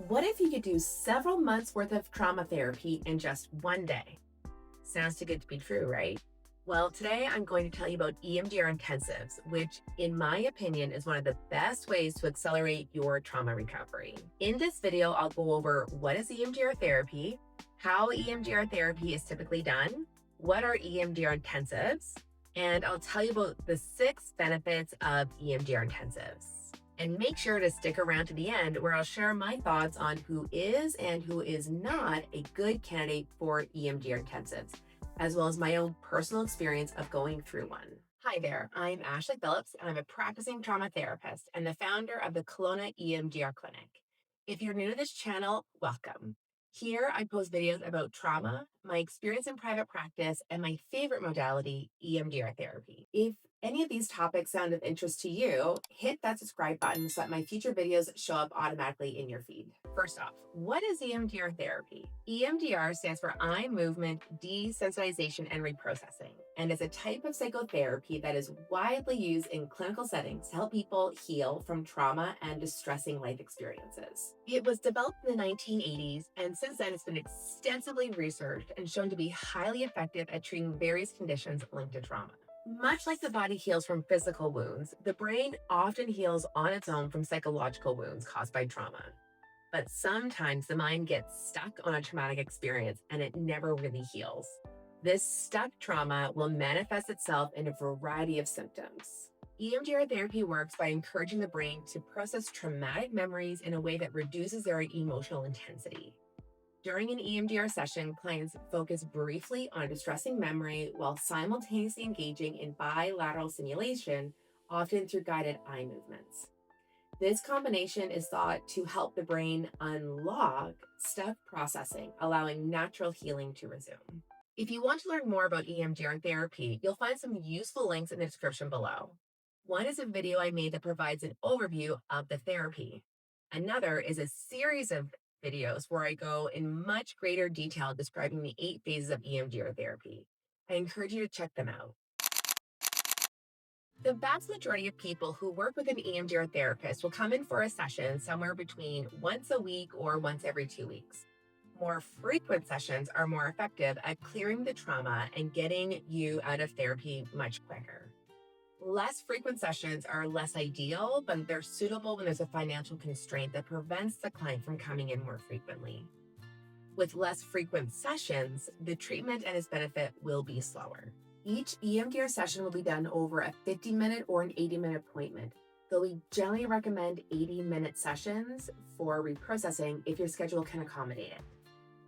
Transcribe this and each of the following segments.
What if you could do several months worth of trauma therapy in just one day? Sounds too good to be true, right? Well, today I'm going to tell you about EMDR Intensives, which, in my opinion, is one of the best ways to accelerate your trauma recovery. In this video, I'll go over what is EMDR therapy, how EMDR therapy is typically done, what are EMDR Intensives, and I'll tell you about the 6 benefits of EMDR Intensives. And make sure to stick around to the end where I'll share my thoughts on who is and who is not a good candidate for EMDR Intensives, as well as my own personal experience of going through one. Hi there, I'm Ashley Phillips, and I'm a practicing trauma therapist and the founder of the Kelowna EMDR Clinic. If you're new to this channel, welcome. Here, I post videos about trauma, my experience in private practice, and my favorite modality, EMDR therapy. If any of these topics sound of interest to you, hit that subscribe button so that my future videos show up automatically in your feed. First off, what is EMDR therapy? EMDR stands for eye movement desensitization and reprocessing, and is a type of psychotherapy that is widely used in clinical settings to help people heal from trauma and distressing life experiences. It was developed in the 1980s, and since then it's been extensively researched and shown to be highly effective at treating various conditions linked to trauma. Much like the body heals from physical wounds, the brain often heals on its own from psychological wounds caused by trauma. But sometimes the mind gets stuck on a traumatic experience and it never really heals. This stuck trauma will manifest itself in a variety of symptoms. EMDR therapy works by encouraging the brain to process traumatic memories in a way that reduces their emotional intensity. During an EMDR session, clients focus briefly on a distressing memory while simultaneously engaging in bilateral stimulation, often through guided eye movements. This combination is thought to help the brain unlock stuck processing, allowing natural healing to resume. If you want to learn more about EMDR therapy, you'll find some useful links in the description below. One is a video I made that provides an overview of the therapy. Another is a series of videos where I go in much greater detail describing the 8 phases of EMDR therapy. I encourage you to check them out. The vast majority of people who work with an EMDR therapist will come in for a session somewhere between once a week or once every 2 weeks. More frequent sessions are more effective at clearing the trauma and getting you out of therapy much quicker. Less frequent sessions are less ideal, but they're suitable when there's a financial constraint that prevents the client from coming in more frequently. With less frequent sessions, the treatment and its benefit will be slower. Each EMDR session will be done over a 50-minute or an 80-minute appointment, though we generally recommend 80-minute sessions for reprocessing if your schedule can accommodate it.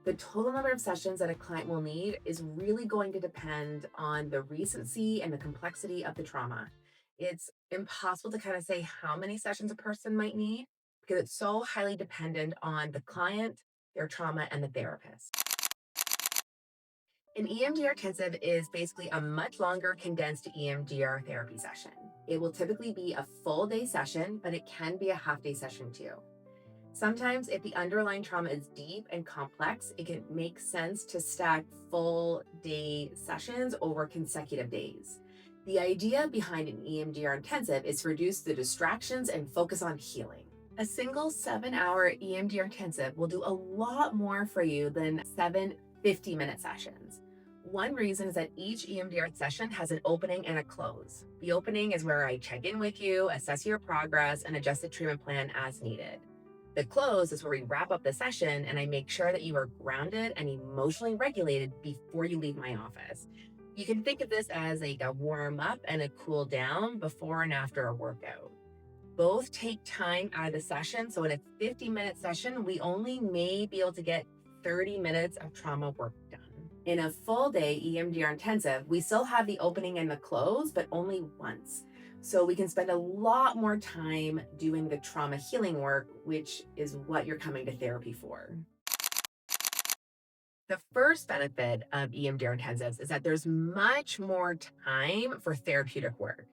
The total number of sessions that a client will need is really going to depend on the recency and the complexity of the trauma. It's impossible to kind of say how many sessions a person might need because it's so highly dependent on the client, their trauma, and the therapist. An EMDR intensive is basically a much longer condensed EMDR therapy session. It will typically be a full day session, but it can be a half day session too. Sometimes, if the underlying trauma is deep and complex, it can make sense to stack full day sessions over consecutive days. The idea behind an EMDR intensive is to reduce the distractions and focus on healing. A single 7-hour EMDR intensive will do a lot more for you than 7 50-minute sessions. One reason is that each EMDR session has an opening and a close. The opening is where I check in with you, assess your progress, and adjust the treatment plan as needed. The close is where we wrap up the session and I make sure that you are grounded and emotionally regulated before you leave my office. You can think of this as like a warm up and a cool down before and after a workout. Both take time out of the session. So in a 50-minute session, we only may be able to get 30 minutes of trauma work done. In a full day EMDR intensive, we still have the opening and the close, but only once. So we can spend a lot more time doing the trauma healing work, which is what you're coming to therapy for. The first benefit of EMDR intensives is that there's much more time for therapeutic work.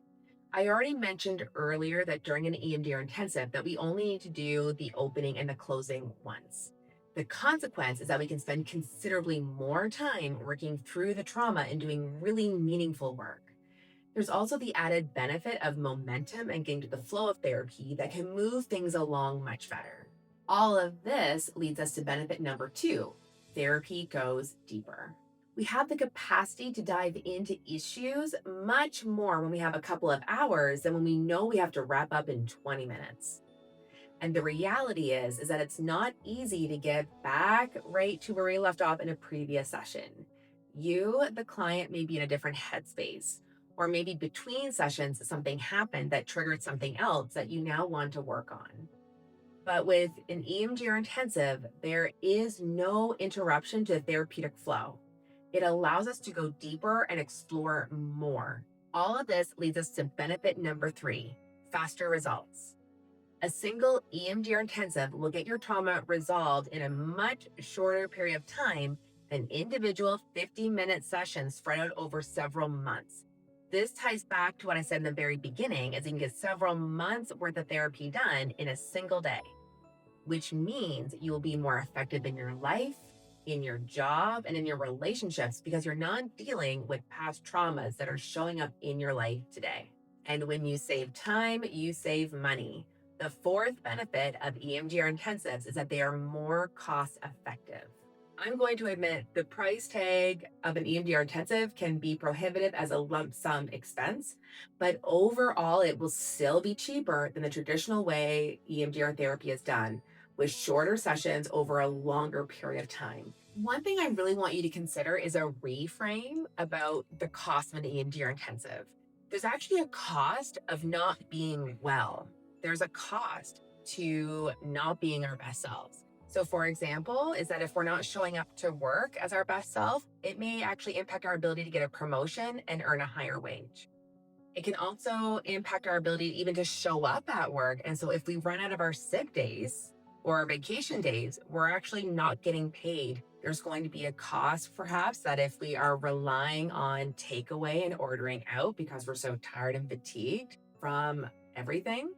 I already mentioned earlier that during an EMDR intensive that we only need to do the opening and the closing once. The consequence is that we can spend considerably more time working through the trauma and doing really meaningful work. There's also the added benefit of momentum and getting to the flow of therapy that can move things along much better. All of this leads us to benefit number two: therapy goes deeper. We have the capacity to dive into issues much more when we have a couple of hours than when we know we have to wrap up in 20 minutes. And the reality is that it's not easy to get back right to where we left off in a previous session. You, the client, may be in a different headspace, or maybe between sessions, something happened that triggered something else that you now want to work on. But with an EMDR intensive, there is no interruption to the therapeutic flow. It allows us to go deeper and explore more. All of this leads us to benefit number three: faster results. A single EMDR intensive will get your trauma resolved in a much shorter period of time than individual 50-minute sessions spread out over several months. This ties back to what I said in the very beginning, as you can get several months worth of therapy done in a single day, which means you will be more effective in your life, in your job, and in your relationships because you're not dealing with past traumas that are showing up in your life today. And when you save time, you save money. The fourth benefit of EMDR intensives is that they are more cost effective. I'm going to admit the price tag of an EMDR intensive can be prohibitive as a lump sum expense, but overall, it will still be cheaper than the traditional way EMDR therapy is done, with shorter sessions over a longer period of time. One thing I really want you to consider is a reframe about the cost of an EMDR intensive. There's actually a cost of not being well. There's a cost to not being our best selves. So, for example, is that if we're not showing up to work as our best self, it may actually impact our ability to get a promotion and earn a higher wage. It can also impact our ability even to show up at work. And so if we run out of our sick days or our vacation days, we're actually not getting paid. There's going to be a cost, perhaps, that if we are relying on takeaway and ordering out because we're so tired and fatigued from everything,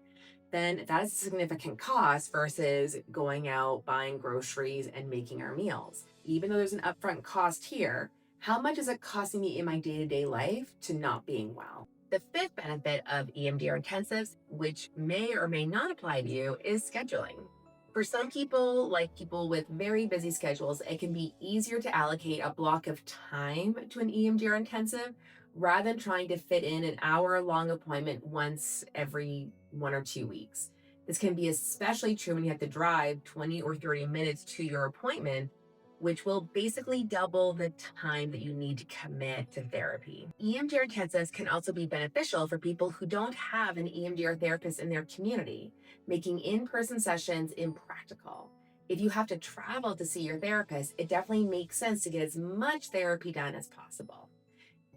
then that is a significant cost versus going out, buying groceries, and making our meals. Even though there's an upfront cost here, how much is it costing me in my day-to-day life to not being well? The fifth benefit of EMDR intensives, which may or may not apply to you, is scheduling. For some people, like people with very busy schedules, it can be easier to allocate a block of time to an EMDR intensive rather than trying to fit in an hour-long appointment once every 1 or 2 weeks. This can be especially true when you have to drive 20 or 30 minutes to your appointment, which will basically double the time that you need to commit to therapy. EMDR intensives can also be beneficial for people who don't have an EMDR therapist in their community, making in-person sessions impractical. If you have to travel to see your therapist, it definitely makes sense to get as much therapy done as possible.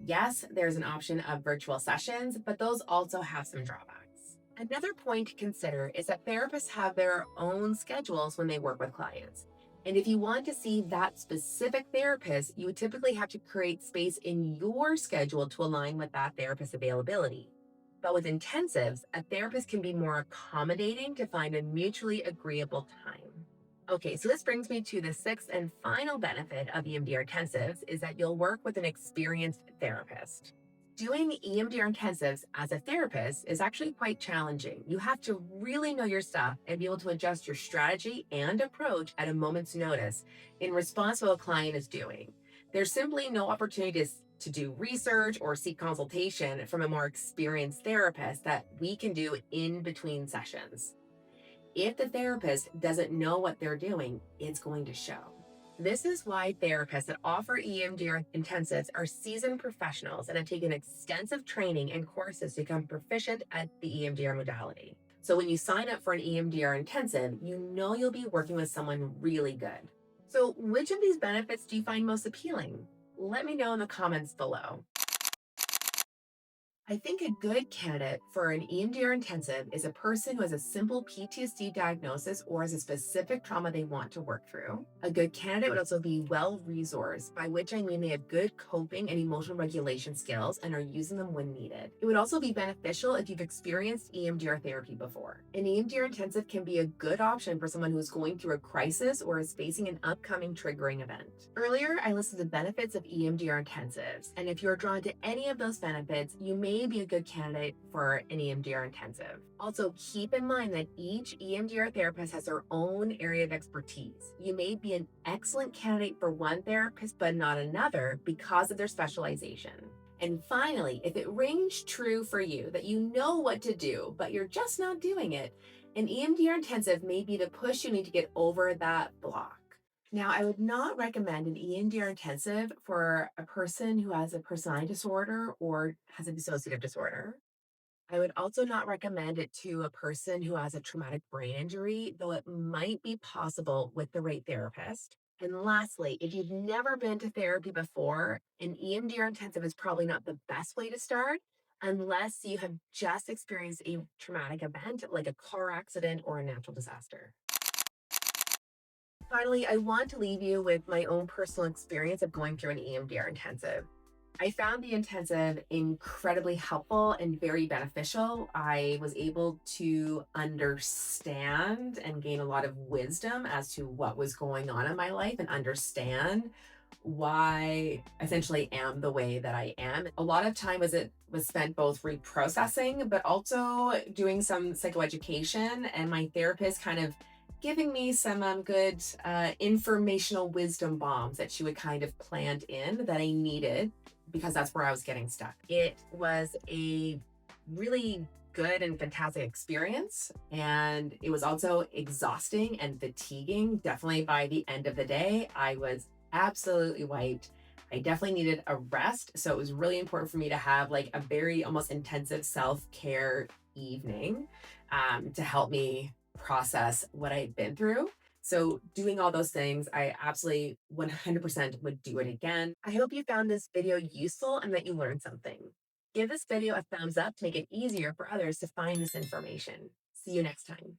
Yes, there's an option of virtual sessions, but those also have some drawbacks. Another point to consider is that therapists have their own schedules when they work with clients. And if you want to see that specific therapist, you would typically have to create space in your schedule to align with that therapist's availability. But with intensives, a therapist can be more accommodating to find a mutually agreeable time. Okay, so this brings me to the sixth and final benefit of EMDR intensives is that you'll work with an experienced therapist. Doing EMDR intensives as a therapist is actually quite challenging. You have to really know your stuff and be able to adjust your strategy and approach at a moment's notice in response to what a client is doing. There's simply no opportunity to do research or seek consultation from a more experienced therapist that we can do in between sessions. If the therapist doesn't know what they're doing, it's going to show. This is why therapists that offer EMDR intensives are seasoned professionals and have taken extensive training and courses to become proficient at the EMDR modality. So when you sign up for an EMDR intensive, you know you'll be working with someone really good. So which of these benefits do you find most appealing? Let me know in the comments below. I think a good candidate for an EMDR intensive is a person who has a simple PTSD diagnosis or has a specific trauma they want to work through. A good candidate would also be well-resourced, by which I mean they have good coping and emotional regulation skills and are using them when needed. It would also be beneficial if you've experienced EMDR therapy before. An EMDR intensive can be a good option for someone who is going through a crisis or is facing an upcoming triggering event. Earlier, I listed the benefits of EMDR intensives, and if you're drawn to any of those benefits, you may may be a good candidate for an EMDR intensive. Also, keep in mind that each EMDR therapist has their own area of expertise. You may be an excellent candidate for one therapist, but not another because of their specialization. And finally, if it rings true for you that you know what to do, but you're just not doing it, an EMDR intensive may be the push you need to get over that block. Now, I would not recommend an EMDR intensive for a person who has a personality disorder or has a dissociative disorder. I would also not recommend it to a person who has a traumatic brain injury, though it might be possible with the right therapist. And lastly, if you've never been to therapy before, an EMDR intensive is probably not the best way to start unless you have just experienced a traumatic event like a car accident or a natural disaster. Finally, I want to leave you with my own personal experience of going through an EMDR intensive. I found the intensive incredibly helpful and very beneficial. I was able to understand and gain a lot of wisdom as to what was going on in my life and understand why I essentially am the way that I am. A lot of time was spent both reprocessing, but also doing some psychoeducation, and my therapist kind of giving me some good informational wisdom bombs that she would kind of plant in that I needed because that's where I was getting stuck. It was a really good and fantastic experience. And it was also exhausting and fatiguing. Definitely by the end of the day, I was absolutely wiped. I definitely needed a rest. So it was really important for me to have like a very almost intensive self care evening to help me process what I'd been through. So, doing all those things, I absolutely 100% would do it again. I hope you found this video useful and that you learned something. Give this video a thumbs up to make it easier for others to find this information. See you next time.